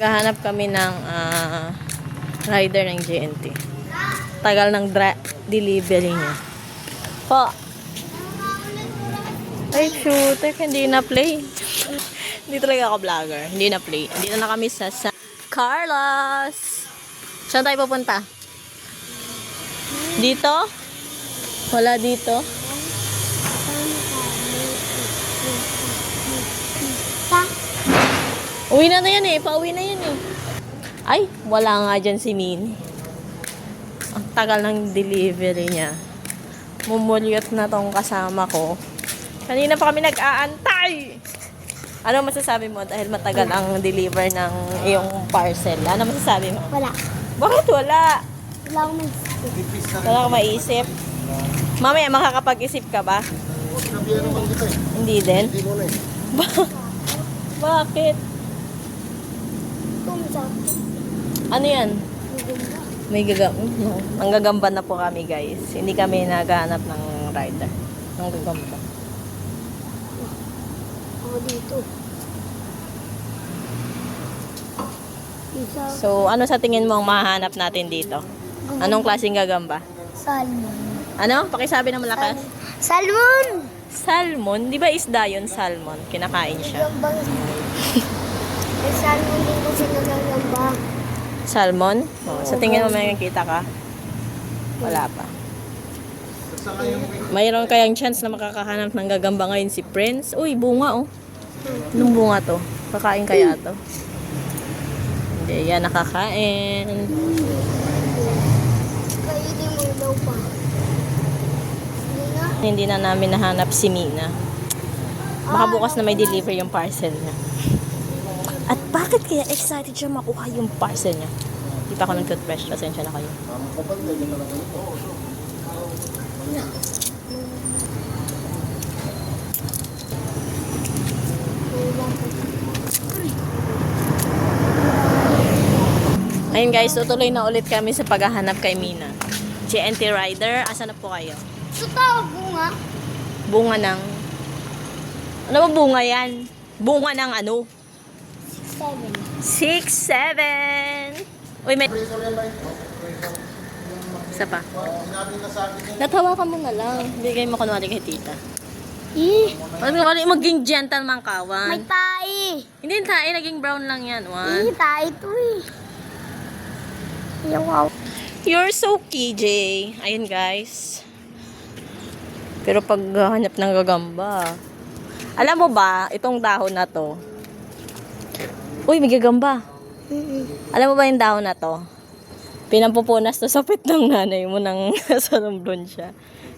Naghahanap kami ng rider ng JNT. Tagal ng delivery niya. Po. Ay, shoot. Hindi na play. Hindi talaga ako vlogger. Hindi na play. Dito na kami sa San Carlos. Saan tayo pupunta? Dito? Wala dito? Uwi na yan eh. Pauwi na yan eh. Ay, wala nga dyan si Minnie. Ang tagal ng delivery niya. Mumulyot na tong kasama ko. Kanina pa kami nag-aantay. Ano masasabi mo dahil matagal ang deliver ng iyong parcel? Ano masasabi mo? Wala. Bakit wala? Wala akong maisip. Wala kang maisip? Mamaya makakapag-isip ka ba? Hindi din? Bakit? Ano yan? May gagamba. Ang gagamba na po kami, guys. Hindi kami naghahanap ng rider. Ang gagamba. Ako dito. Isa. So, ano sa tingin mo ang mahanap natin dito? Anong klaseng gagamba? Salmon. Ano? Pakisabi na malakas. Salmon! Salmon? Di ba isda yun, salmon? Kinakain siya. Gambang. May salmon din kasi nagagamba. Salmon? Oh, sa tingin mo may nakikita ka? Wala pa. Mayroon kayang chance na makakahanap ng gagamba ngayon si Prince? Uy, bunga oh. Anong bunga to? Kakain kaya to? Hindi yan nakakain. Kainin mo daw pa. Hindi na. Hindi na namin nahanap si Mina. Baka bukas na may deliver yung parcel niya. At bakit kaya excited siya makuha yung parcel niya? Di pa ako ng toothbrush. Pasensya na kayo. Ayun guys, tutuloy na ulit kami sa paghahanap kay Mina. JNT Rider, asan na po kayo? Ito tawag bunga. Bunga ng... Ano ba bunga yan? Bunga ng ano? 7. 6, 7. Uy, may... Isa pa. Natawa ka mo na lang. Bigay mo kunwari kay tita. Wala maging gentleman ka, May Wan. tae. Hindi tayo, naging brown lang yan, Wan. Tae ito eh. Wow. You're so KJ. Ayun, guys. Pero pag hanap ng gagamba. Alam mo ba, itong dahon na to. Uy, may gagamba. Alam mo ba yung dahon na to? Pinampupunas to sa pet ng nanay mo nang nasa lumblon siya.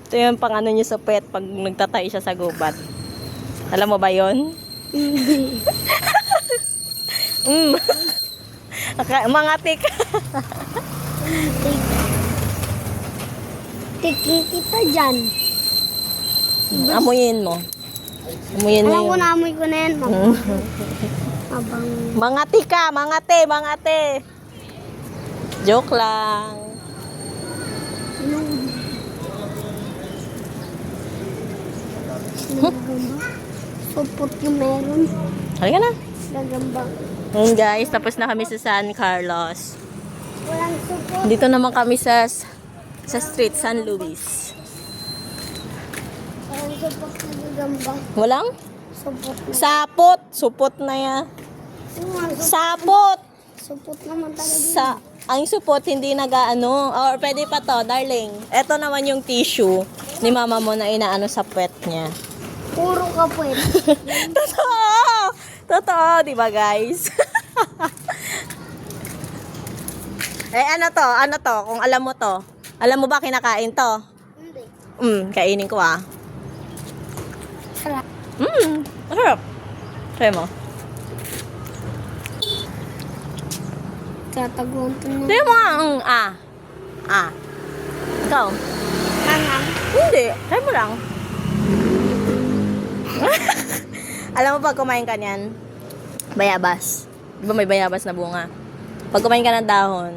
Ito yung pang ano niya sa pet pag nagtatay siya sa gubat. Alam mo ba yon? Hindi. Mga tik. Tikiti pa dyan. Amuyin mo. Amuyin mo Alam ko yun. na amoy ko na yan. Abang. Mga tika, mga te. Joke lang. Gagamba. Supot yung meron. Halika na. Gagamba. Ngayon guys, tapos na kami sa San Carlos. Walang supot. Dito naman kami sa street, San Luis. Walang supot na gagamba. Walang? Supot na. Sapot. Supot na yan. Sapot. Supot naman talaga. Ang supot hindi nag-ano. Or pwede pa to, darling. Ito naman yung tissue ni mama mo na inaano sa puwet niya. Puro ka pwede. Totoo! Totoo, di ba guys? Ano to? Kung alam mo to. Alam mo ba kinakain to? Hindi. Kainin ko ah. Sarap. Sarap. Try mo. Tataguan to na. Try mo Ikaw? Tangang. Hindi. Try mo lang. Alam mo pag kumain ka niyan, bayabas. Di ba may bayabas na bunga? Pag kumain ka ng dahon,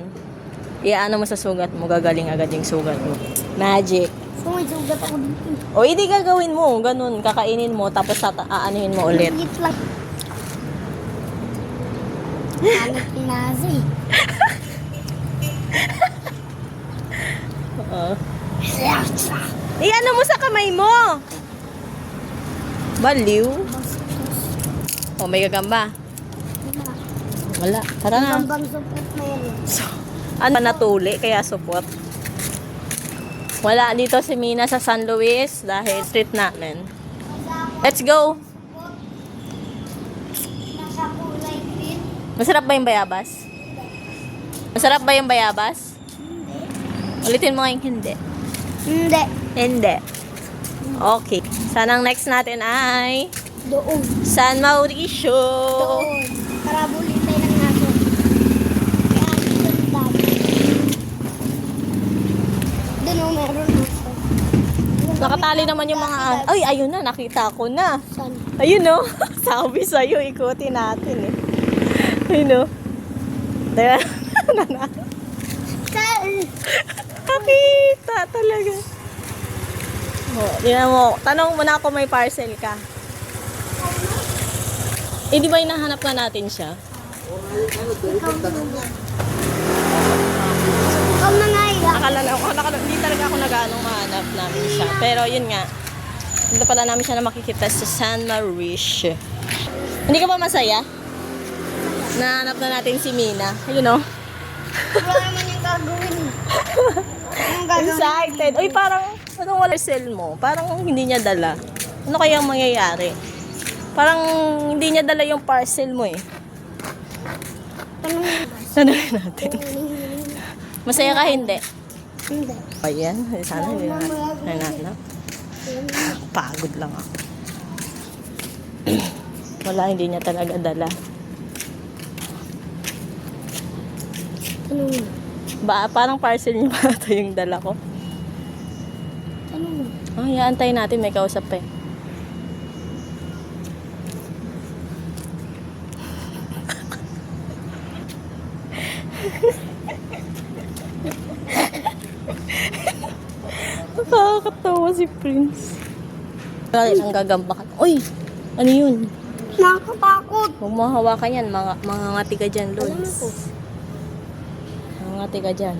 iaano mo sa sugat mo, gagaling agad yung sugat mo. Magic. So, may sugat ako dito. O, hindi gagawin mo. Ganun, kakainin mo, tapos aanuhin mo ulit. Ligit lang. Hanap ni Nazi. Oo. Iyan mo sa kamay mo. Baliw. Oh, may gagamba. Wala. Tara na. Gambang supot meron. So, ano natuli kaya support. Wala dito si Mina sa San Luis dahil street namin. Let's go. Nasa kulay green. Masarap ba yung bayabas? Masarap ba yung bayabas? Ulitin mo ngayong hindi. Hindi. Hindi. Okay. Sana ang next natin ay Doon. San Mauricio. Doon. Para bulitay ng naso. Kaya dito ang dami. Doon o meron naso. Nakatali naman yung mga... Ay, ayun na. Nakita ko na. Saan? Ayun no. Sabi sa'yo, ikutin natin eh. Ayun no. Teka. Saan? Nakita talaga. Oh, tingnan mo. Tanong mo na kung may parcel ka. Eh, di ba hinahanap na natin siya? Ikaw na nga Hindi talaga ako nag-aanong mahanap namin siya. Pero yun nga. Dito pala namin siya na makikita sa San Mauricio. Hindi ka ba masaya? Nahanap na natin si Mina. Ayun o. Wala naman yung gagawin. Anong gagawin? Excited. Uy, parang anong wala sale mo? Parang hindi niya dala. Ano kaya ang mangyayari? Parang hindi niya dala yung parcel mo eh. Tanungin natin. Masaya ka hindi? Hindi. Ayan. Sana hindi na nananap. Pagod lang ako. Wala, hindi niya talaga dala. Ano? Parang parcel niya ba ito yung dala ko? Ano? Oh, antayin natin. May kausap pa eh. Nakakatawa si Prince. Galit ang gagamba ka. Uy! Ano yun? Nakakatakot. Huwag mo hawakan yan. Mga ngati ka dyan, Alam Lods. ko. Mga ngati ka dyan.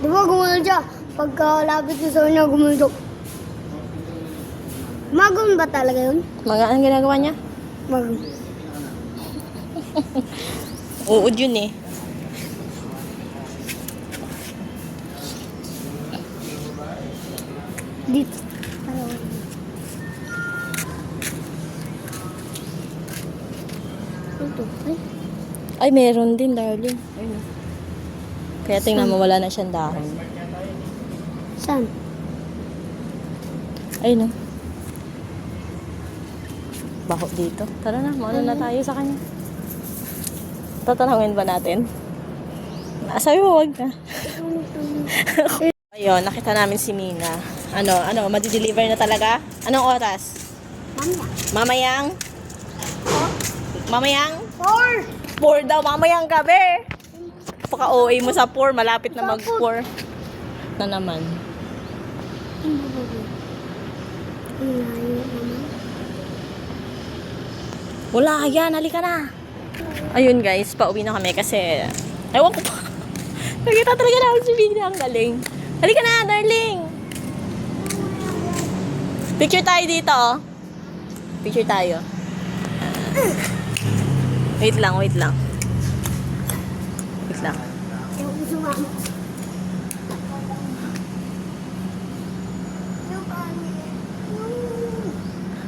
Di ba gumulog siya? Pagkalapit ko sa kanya, gumulog. Magun ba talaga yun? Anong ginagawa niya? Magun. Uod yun eh. Dito. Ito. Ay. Ay, meron din, darling. Ayun. Kaya tingnan mo, wala na siyang dahon. Saan? Ayun, no. Bako dito. Tara na, mauna na tayo sa kanya. Tatanungin ba natin? Sabi mo, wag na. Ayun, nakita namin si Mina. Madi-deliver na talaga? Anong oras? Mamaya. Mamayang? Mamayang? 4! 4 daw, mamayang gabi. Paka-OA mo sa 4, malapit na mag-4. Na naman. Hindi ba ba? Ang layo naman. Wala, yan, halika na. Ayun guys, pauwi na kami kasi, ewan ko pa. Nakita talaga namin si Mina, ang galing. Halika na, darling. Picture tayo dito, oh. Picture tayo. Wait lang. Wait lang. Ayaw ko sumama.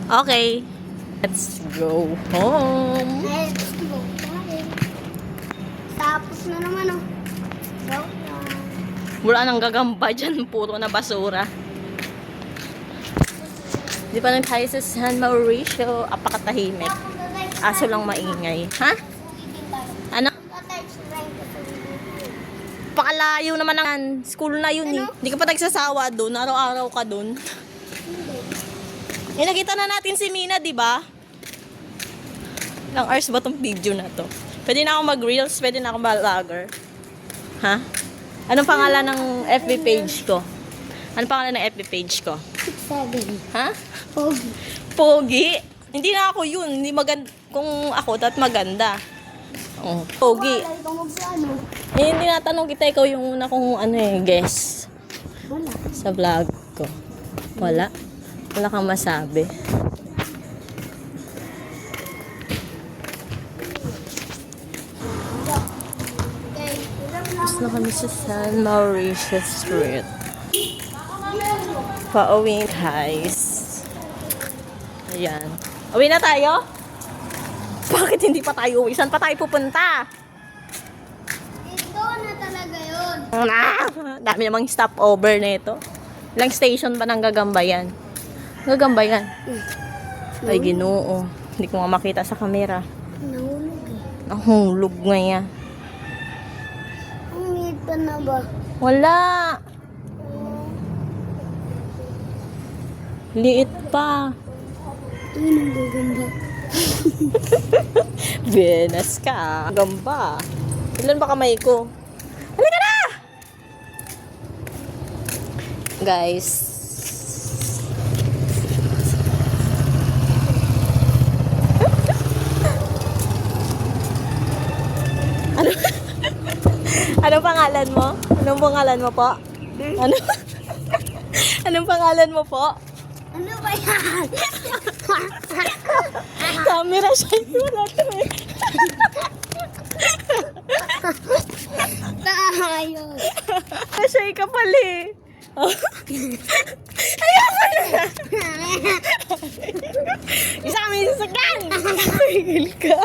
Okay. Let's go home. Let's go. Tapos na naman, oh. Go. Wala nang gagamba dyan. Puro na basura. Di pa lang tayo sa San Mauricio. Apakatahimik. Aso lang maingay. Ha? Ano? Pakalayo naman ang school na yun eh. Hindi ka pa nagsasawa doon. Araw-araw ka doon. Eh, nakita na natin si Mina, di ba? Ilang hours ba tong video na to? Pwede na ako mag-reels, pwede na ako mag-vlogger. Ha? Anong pangalan ng FB page ko? Anong pangalan ng FB page ko? 6-7. Ha? Pogi. Pogi? Hindi na ako yun. Hindi maganda. Kung ako, dapat maganda. Oh, pogi. Wala itong magplano. Eh, hindi natanong kita, ikaw yung una kong guest Wala. sa vlog ko. Wala. Wala kang masabi. Okay. Tapos na kami sa San Mauricio Street. Pauwi, guys. Ayan. Uwi na tayo? Bakit hindi pa tayo uwi? Saan pa tayo pupunta? Ito na talaga yun. Dami namang stopover na ito. Ilang station ba ng Gagamba yan? Gagamba yan. Ay, Ginoo. Hindi ko nga makita sa camera. Nahulog eh. Nahulog nga yan. Ang liit pa na ba? Wala. Liit pa. Yun ang gagamba. Benas ka. Gamba. Ilan ba kamay ko? Halika na! Guys. Ano? Anong pangalan mo? Anong pangalan mo po? Ano? Anong pangalan mo po? Ano ba yan? Camera siya. Wala ka na eh. Tayo. Siya ka pala eh. Oh. Ayaw mo na. Isa kami sasakyan. Pigil ka.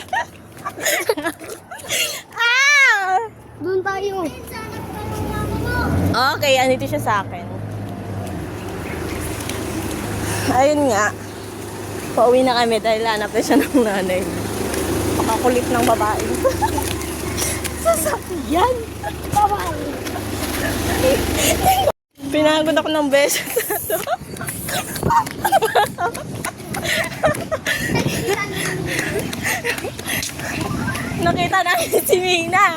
Ah! Doon tayo. Okay, andito siya sa akin. Ayun nga. Pauwi na kami dahil hanap na siya ng nanay. Pakakulit ng babae. Sasakyan. Bye-bye. Pinagod ako ng beses na to. Nakita namin si Mina.